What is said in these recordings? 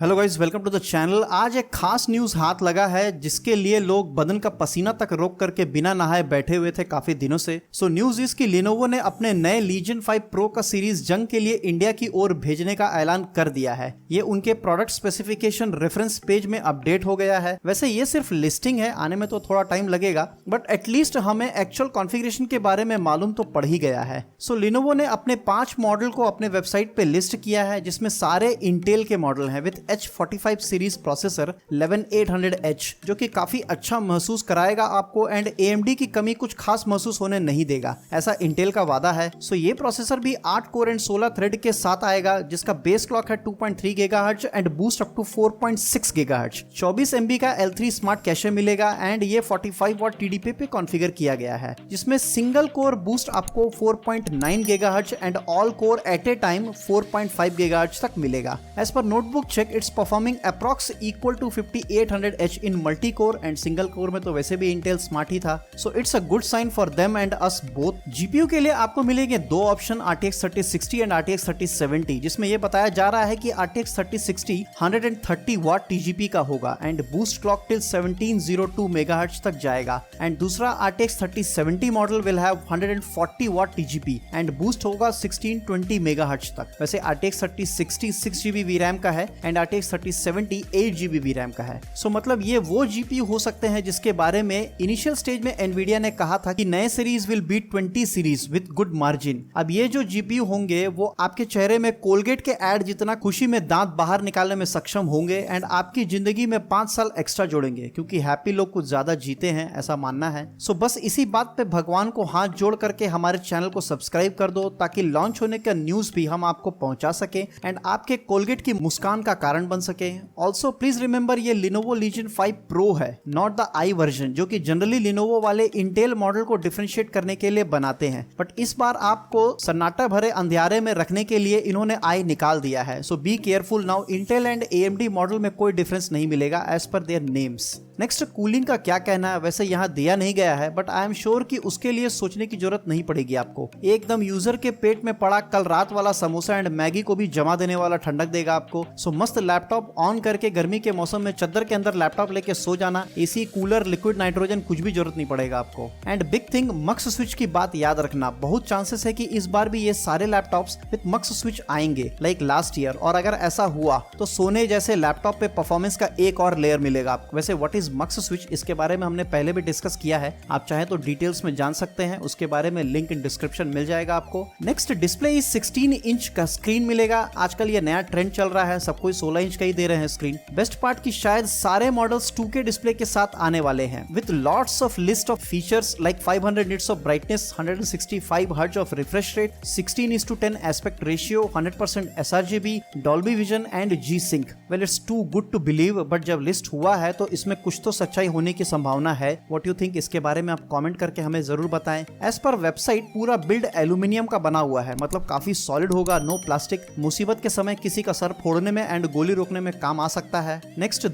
Hello guys, welcome to the channel. आज एक खास न्यूज हाथ लगा है जिसके लिए लोग बदन का पसीना तक रोक करके बिना नहाए बैठे हुए थे काफी दिनों से। सो न्यूज इस कि Lenovo ने अपने नए Legion 5 Pro का सीरीज जंग के लिए इंडिया की ओर भेजने का ऐलान कर दिया है। ये उनके प्रोडक्ट स्पेसिफिकेशन रेफरेंस पेज में अपडेट हो गया है। वैसे ये सिर्फ लिस्टिंग है, आने में तो थोड़ा टाइम लगेगा, बट एटलीस्ट हमें एक्चुअल कॉन्फ़िगरेशन के बारे में मालूम तो पड़ ही गया है। सो Lenovo ने अपने 5 मॉडल को अपने वेबसाइट पे लिस्ट किया है, जिसमें सारे इंटेल के मॉडल हैं with H45 series processor 11800H, जो कि काफी अच्छा महसूस कराएगा आपको एंड AMD की कमी कुछ खास महसूस होने नहीं देगा, ऐसा इंटेल का वादा है। सो ये प्रोसेसर भी 8 कोर एंड 16 थ्रेड के साथ आएगा, जिसका बेस क्लॉक है 2.3 GHz and boost up to 4.6 GHz। 24 MB का L3 स्मार्ट कैशे मिलेगा एंड ये 45 वाट TDP पे कॉन्फ़िगर किया गया है, जिसमें सिंगल कोर बूस्ट आपको 4.9 GHz and all core at a time 4.5 GHz तक मिलेगा। As per notebook check, it's performing approx equal to 5800H in multi core and single core में तो वैसे भी इंटेल स्मार्ट ही था। So it's a good sign for them and us both. GPU के लिए आपको मिलेंगे दो ऑप्शन, RTX 3060 एंड RTX 3070, जिसमें यह बताया जा रहा है कि RTX 3060 130 वाट TGP का होगा and boost clock till 1702 MHz तक जाएगा, एंड दूसरा RTX 3070 model will have 140 watt TGP and boost होगा 1620 MHz तक। वैसे RTX 3060 6GB VRAM का है एंड RTX 3070 8GB VRAM का है। सो मतलब ये वो GPU हो सकते हैं जिसके बारे में इनिशियल स्टेज में एनवीडिया ने कहा था कि नए series will beat 20 series with good margin. अब ये जो GPU होंगे वो आपके चेहरे में कोलगेट के ऐड जितना खुशी में दांत बाहर निकालने में सक्षम होंगे एंड आपकी जिंदगी में 5 साल एक्स्ट्रा जोड़ेंगे, क्योंकि हैप्पी लोग कुछ ज्यादा जीते हैं, ऐसा मानना है। सो बस इसी बात पे भगवान को हाथ जोड़ करके हमारे चैनल को सब्सक्राइब कर दो, ताकि लॉन्च होने का न्यूज भी हम आपको पहुंचा सके एंड आपके कोलगेट की मुस्कान का कारण बन सके। ऑल्सो प्लीज रिमेंबर, ये Lenovo Legion 5 Pro है, नॉट द i वर्जन, जो कि जनरली Lenovo वाले इंटेल मॉडल को डिफरेंशिएट करने के लिए बनाते हैं, बट इस बार आपको सन्नाटा भरे अंधियारे में रखने के लिए इन्होंने i निकाल दिया है। So be careful now, Intel and AMD model में कोई डिफरेंस नहीं मिलेगा एज पर देयर नेम्स। नेक्स्ट, कूलिंग का क्या कहना है? वैसे यहाँ दिया नहीं गया है, बट आई एम श्योर कि उसके लिए सोचने की जरूरत नहीं पड़ेगी आपको। एकदम यूजर के पेट में पड़ा कल रात वाला समोसा एंड मैगी को भी जमा देने वाला ठंडक देगा आपको। सो मस्त लैपटॉप ऑन करके गर्मी के मौसम में चद्दर के अंदर लैपटॉप लेके सो जाना, एसी, कूलर, लिक्विड नाइट्रोजन कुछ भी जरूरत नहीं पड़ेगा आपको। एंड बिग थिंग, मक्स स्विच की बात याद रखना, बहुत चांसेस है कि इस बार भी ये सारे लैपटॉप्स विद मक्स स्विच आएंगे लाइक लास्ट ईयर, और अगर ऐसा हुआ तो सोने जैसे लैपटॉप पे परफॉर्मेंस का एक और लेयर मिलेगा आपको। वैसे व्हाट इज मक्स स्विच, इसके बारे में हमने पहले भी डिस्कस किया है, आप चाहे तो डिटेल्स में जान सकते हैं, उसके बारे में लिंक इन डिस्क्रिप्शन मिल जाएगा आपको। नेक्स्ट, डिस्प्ले इस 16 इंच का स्क्रीन मिलेगा। आजकल ये नया ट्रेंड चल रहा है, सब कोई 16 इंच का ही दे रहे हैं स्क्रीन। बेस्ट पार्ट की शायद सारे मॉडल्स 2K डिस्प्ले के साथ आने वाले हैं with lots of list of features like 500 nits of brightness, 165 hertz of refresh rate, 16:10 aspect ratio, 100% sRGB, Dolby Vision and G Sync। Well, it's too good to believe, but जब list हुआ है तो इसमें कुछ तो सच्चाई होने की संभावना है। व्हाट यू थिंक, इसके बारे में आप कमेंट करके हमें जरूर बताएं। एज पर वेबसाइट, पूरा बिल्ड एल्यूमिनियम का बना हुआ है, मतलब काफी सॉलिड होगा, नो प्लास्टिक। मुसीबत के समय किसी का सर फोड़ने में एंड गोली रोकने में काम आ सकता है। नेक्स्ट,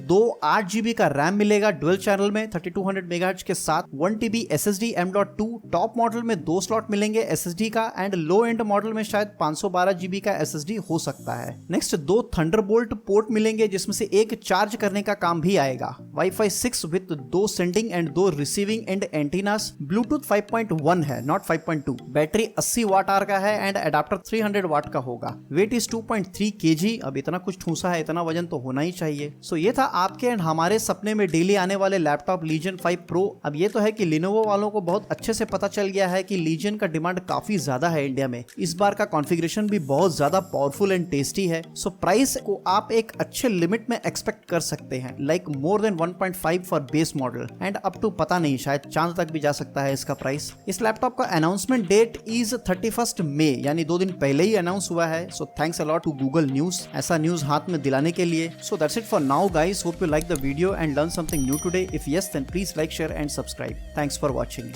8GB का रैम मिलेगा डुअल चैनल में 3200 MHz के साथ, 1TB SSD M.2। Top model में 2 स्लॉट मिलेंगे SSD का एंड लो एंड मॉडल में शायद 512GB का SSD हो सकता है। नेक्स्ट, 2 थंडरबोल्ट पोर्ट मिलेंगे, जिसमें से एक चार्ज करने का काम भी आएगा। Wi-Fi 6 with 2 sending end 2 receiving end antennas. Bluetooth 5.1 है, नॉट 5.2। बैटरी 80 वाट आवर का है एंड एडाप्टर 300 वाट का होगा। Weight is 2.3 kg। अब इतना कुछ ठूसा है, इतना वजन तो होना ही चाहिए। सो ये था आपके एंड हमारे सपने में डेली आने वाले लैपटॉप Legion 5 Pro। अब ये तो है कि Lenovo वालों को बहुत अच्छे से पता चल गया है कि Legion का डिमांड काफी ज्यादा है इंडिया में। इस बार का कॉन्फ़िगरेशन भी बहुत ज्यादा पावरफुल एंड टेस्टी है। सो प्राइस को आप एक अच्छे लिमिट में एक्सपेक्ट कर सकते हैं, like more than 1.5 for base model and up to पता नहीं, शायद चांद तक भी जा सकता है इसका प्राइस। इस लैपटॉप का अनाउंसमेंट डेट इज 31 मई, यानी 2 दिन पहले ही अनाउंस हुआ है। So thanks a lot to Google news ऐसा न्यूज हाथ में दिलाने के लिए। So that's it for now guys, hope you like the video and learn something new today. If yes, then please like, share and subscribe. Thanks for watching.